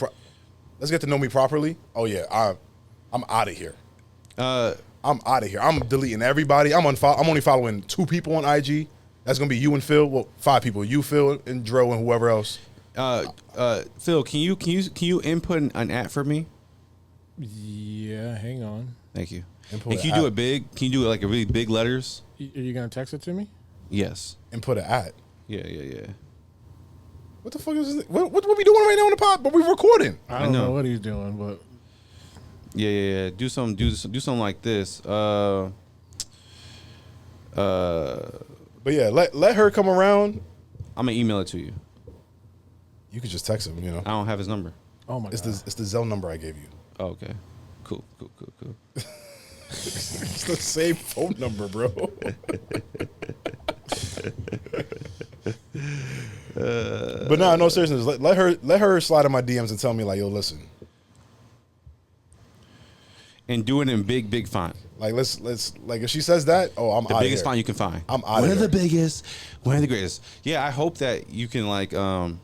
Let's get to know me properly. Oh yeah, I'm out of here. I'm out of here. I'm deleting everybody. I'm only following 2 people on IG. That's gonna be you and Phil. Well, 5 people. You, Phil, and Dro, and whoever else. Phil, can you input an ad for me? Yeah, hang on. Thank you. Input And can you do it big? Can you do it like a really big letters? Are you gonna text it to me? Yes. Input an ad. Yeah. What the fuck is this? What we doing right now on the pod? But we recording. I don't know what he's doing, but Yeah. Do something like this. But yeah, let her come around. I'm gonna email it to you. You could just text him. You know, I don't have his number. oh my god, it's the Zelle number I gave you. Oh, okay. Cool. It's the same phone number, bro. But no seriousness. Let her slide in my DMs and tell me like, yo, listen. And do it in big font. Like let's like if she says that, oh, I'm The out biggest here. font you can find. I'm out One of of here. the biggest, one of the greatest. Yeah, I hope that you can like do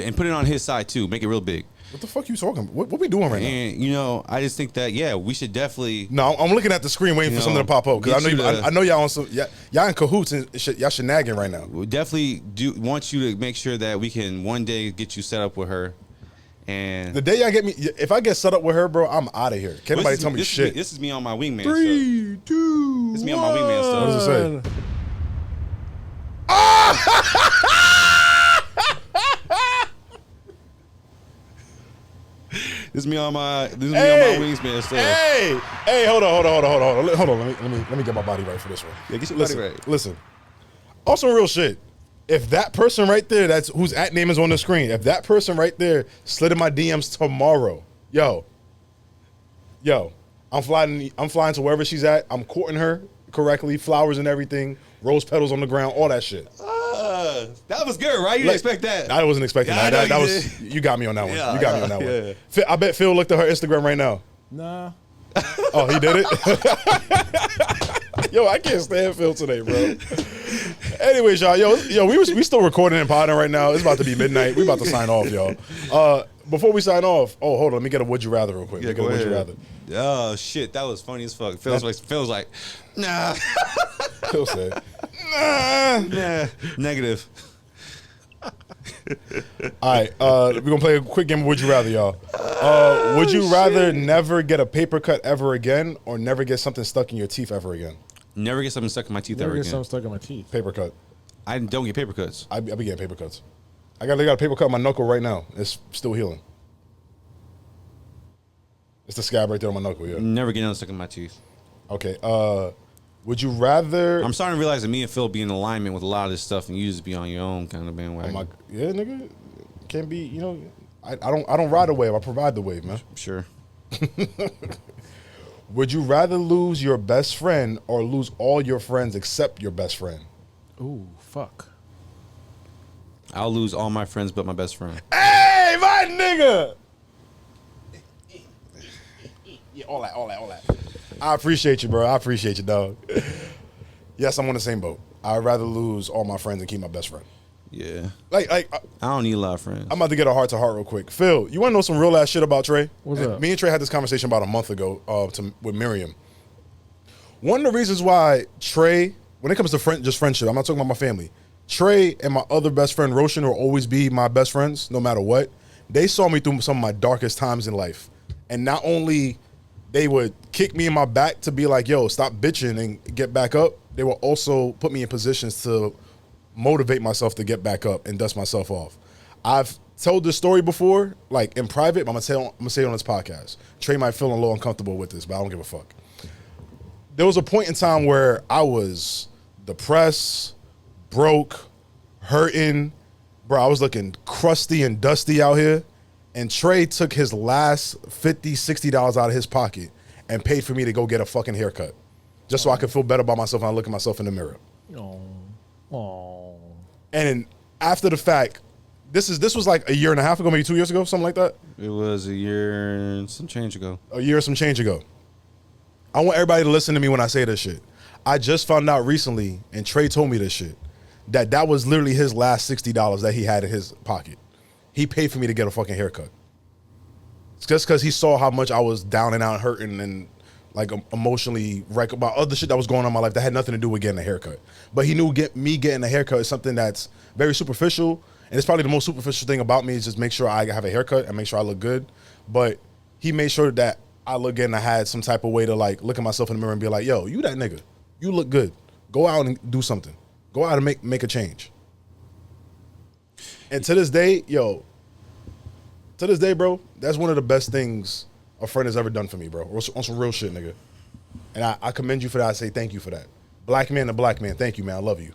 and put it on his side too. Make it real big. What the fuck you talking about? What we doing right now? And I just think that we should definitely. No, I'm looking at the screen waiting for something to pop up because I know y'all on some y'all in cahoots and y'all shenanigans right now. We definitely want you to make sure that we can one day get you set up with her. And The day y'all get me, if I get set up with her, bro, I'm out of here. Can't nobody tell me shit. This is me on my wingman. 3, 2, This is me on my wingman stuff. What does it say? This is me on my wingman stuff. Hey, hold on. Let me get my body right for this one. Yeah, get your Listen, body right. Listen. Also, real shit. If that person right there, that's whose at name is on the screen, if that person right there slid in my DMs tomorrow, yo, I'm flying to wherever she's at. I'm courting her correctly, flowers and everything, rose petals on the ground, all that shit. That was good, right? You didn't expect that. I wasn't expecting Yeah, that. I know That you was you got me on that one. Yeah, You got me on that one. yeah. I bet Phil looked at her Instagram right now. nah. Oh, he did it? Yo, I can't stand Phil today, bro. Anyways, y'all, we still recording and podding right now. It's about to be midnight. We about to sign off, y'all. Before we sign off, hold on, let me get a would you rather real quick. Yeah, go ahead. Oh shit, that was funny as fuck. Feels like, nah. Phil said, nah. Negative. All right, we're gonna play a quick game of would you rather, y'all. Would you rather never get a paper cut ever again, or never get something stuck in your teeth ever again? Never get something stuck in my teeth Never ever get again. something stuck in my teeth. Paper cut. I don't get paper cuts. I be getting paper cuts. They got a paper cut on my knuckle right now. It's still healing. It's the scab right there on my knuckle. Yeah. Never get nothing stuck in my teeth. Okay. Would you rather? I'm starting to realize that me and Phil be in alignment with a lot of this stuff, and you just be on your own kind of bandwagon. Yeah, nigga. Can't be. You know, I don't ride the wave. I provide the wave, man. Sure. Would you rather lose your best friend or lose all your friends except your best friend? Ooh, fuck. I'll lose all my friends but my best friend. Hey, my nigga. Yeah, all that. I appreciate you, bro. I appreciate you, dog. Yes, I'm on the same boat. I'd rather lose all my friends and keep my best friend. Yeah. Like I don't need a lot of friends. I'm about to get a heart to heart real quick. Phil, you want to know some real ass shit about Trey? What's up? Me and Trey had this conversation about a month ago with Miriam. One of the reasons why Trey, when it comes to friendship, I'm not talking about my family. Trey and my other best friend Roshan will always be my best friends, no matter what, they saw me through some of my darkest times in life. And not only they would kick me in my back to be like, yo, stop bitching and get back up, they will also put me in positions to motivate myself to get back up and dust myself off. I've told this story before, like in private, but I'm gonna say it on this podcast. Trey might feel a little uncomfortable with this, but I don't give a fuck. There was a point in time where I was depressed, broke, hurting. Bro, I was looking crusty and dusty out here. And Trey took his last $50, $60 out of his pocket and paid for me to go get a fucking haircut. Just so I could feel better about myself when I look at myself in the mirror. Oh. And after the fact, this was like a year and a half ago, maybe 2 years ago, something like that. It was a year and some change ago. A year and some change ago. I want everybody to listen to me when I say this shit. I just found out recently, and Trey told me this shit, that was literally his last $60 that he had in his pocket. He paid for me to get a fucking haircut. It's just because he saw how much I was down and out, hurting and like emotionally wrecked about other shit that was going on in my life that had nothing to do with getting a haircut. But he knew me getting a haircut is something that's very superficial, and it's probably the most superficial thing about me is just make sure I have a haircut and make sure I look good. But he made sure that I look good and I had some type of way to like look at myself in the mirror and be like, yo, you that nigga. You look good. Go out and do something. Go out and make a change. And to this day, bro, that's one of the best things a friend has ever done for me, bro. On some real shit, nigga. And I commend you for that. I say thank you for that. Black man to black man, thank you, man. I love you.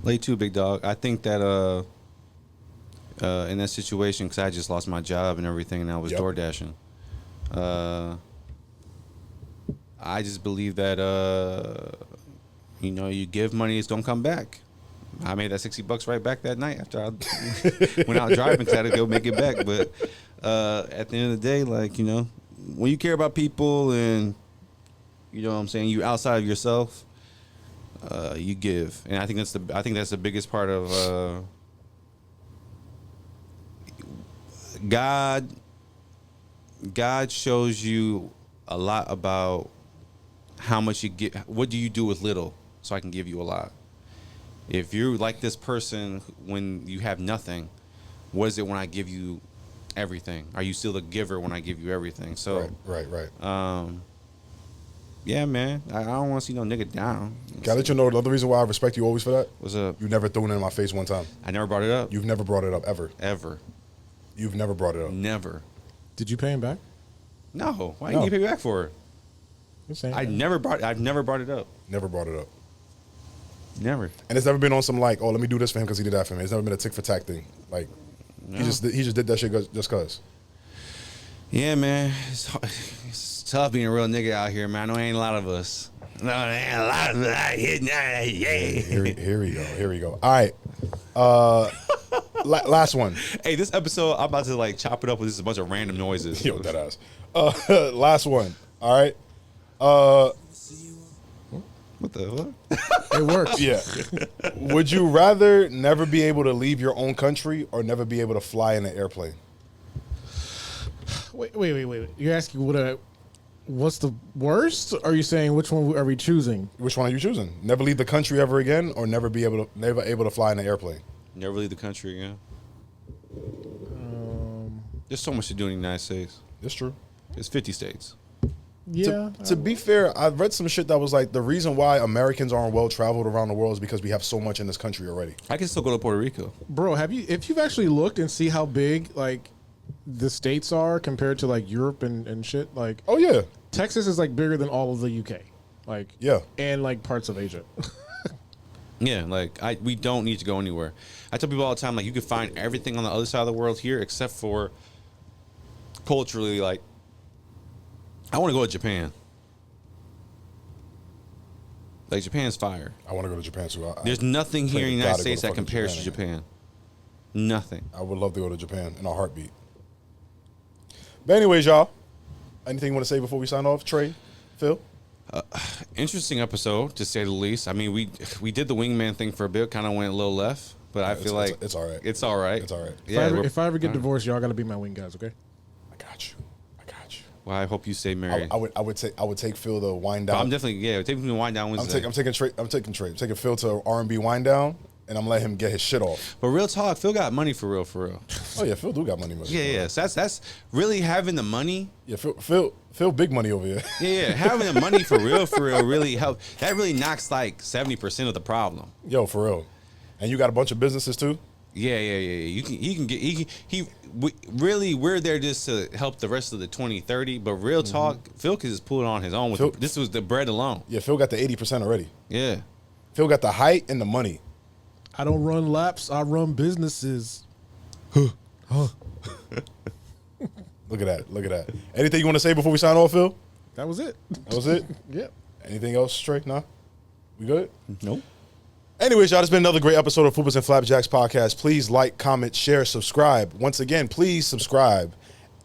Late too, big dog. I think that in that situation, because I just lost my job and everything, and I was door dashing. I just believe that you give money, it's don't come back. I made that $60 right back that night after I went out driving to go make it back. But at the end of the day, like, when you care about people and, you know what I'm saying, you outside of yourself, you give. And I think that's the biggest part of God shows you a lot about how much you get. What do you do with little so I can give you a lot? If you're like this person when you have nothing, what is it when I give you everything? Are you still the giver when I give you everything? So Right. Yeah, man. I don't want to see no nigga down. Can I let you know the other reason why I respect you always for that? What's up? You never threw it in my face one time. I never brought it up. You've never brought it up, ever. Ever. You've never brought it up. Never. Did you pay him back? No. Why No. didn't you pay me back for it? I've never brought it up. Never brought it up. Never. And it's never been on some like, oh, let me do this for him because he did that for me. It's never been a tick for tack thing. Like, No. he just did that shit just cause. Yeah, man. It's tough being a real nigga out here, man. I know ain't a lot of us. No, there ain't a lot of us out here. Yeah. Here we go. All right. Last one. Hey, this episode, I'm about to like chop it up with just a bunch of random noises. Yo, that ass. Last one. All right. What the fuck? It works. Yeah. Would you rather never be able to leave your own country or never be able to fly in an airplane? Wait. You're asking what's the worst? Or are you saying which one are we choosing? Which one are you choosing? Never leave the country ever again, or never able to fly in an airplane? Never leave the country again. There's so much to do in the United States. It's true. There's 50 states. Yeah. To be fair, I've read some shit that was like the reason why Americans aren't well traveled around the world is because we have so much in this country already. I can still go to Puerto Rico. Bro, if you've actually looked and see how big like the states are compared to like Europe and shit, like Oh yeah. Texas is like bigger than all of the UK. Like Yeah. and like parts of Asia. Yeah, like we don't need to go anywhere. I tell people all the time, like you can find everything on the other side of the world here, except for culturally. Like, I want to go to Japan. Like Japan's fire. I want to go to Japan too. There's nothing here in the United gotta go States to that fucking compares to Japan Japan. Nothing. I would love to go to Japan in a heartbeat. But anyways, y'all, anything you want to say before we sign off? Trey, Phil? Interesting episode, to say the least. I mean, we did the Wingman thing for a bit, kind of went a little left, but I feel like it's all right. It's all right. It's all right. Yeah, if I ever get divorced, y'all gotta be my wing guys, okay? I got you. well, I hope you stay married. I would take Phil to wind But down. I'm definitely taking me to wind down Wednesday. I'm taking Phil to R&B wind down, and I'm letting him get his shit off. But real talk, Phil got money for real. Oh yeah, Phil do got money. Yeah. So that's really having the money. Yeah, Phil big money over here. Yeah, having the money for real really help. That really knocks like 70% of the problem. Yo, for real. And you got a bunch of businesses too? Yeah. We're there just to help the rest of the 20-30. But real talk, Phil could just pull it on his own. This was the bread alone. Yeah, Phil got the 80% already. Yeah. Phil got the height and the money. I don't run laps. I run businesses. Look at that. Anything you want to say before we sign off, Phil? That was it. That was it? Yep. Anything else, Trey? Nah? We good? Nope. Anyways, y'all, it's been another great episode of Fupas and Flapjacks podcast. Please like, comment, share, subscribe. Once again, please subscribe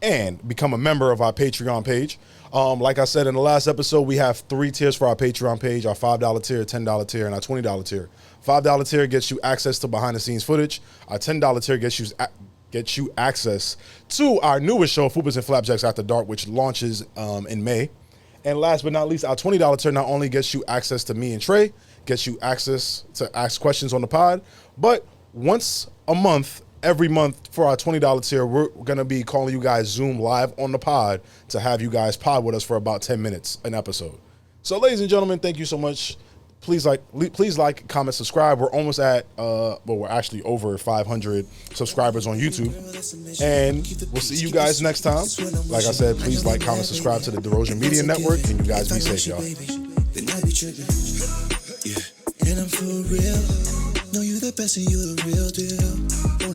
and become a member of our Patreon page. Like I said in the last episode, we have 3 tiers for our Patreon page, our $5 tier, $10 tier, and our $20 tier. $5 tier gets you access to behind-the-scenes footage. Our $10 tier gets you access to our newest show, Fupas and Flapjacks After Dark, which launches in May. And last but not least, our $20 tier not only gets you access to me and Trey, gets you access to ask questions on the pod, but once a month, every month for our $20 tier, we're going to be calling you guys Zoom live on the pod to have you guys pod with us for about 10 minutes an episode. So, ladies and gentlemen, thank you so much. Please like, comment, subscribe. We're almost at, we're actually over 500 subscribers on YouTube. And we'll see you guys next time. Like I said, please like, comment, subscribe to the DeRozan Media Network, and you guys be safe, y'all. And I'm for real. Know you the best and you the real deal.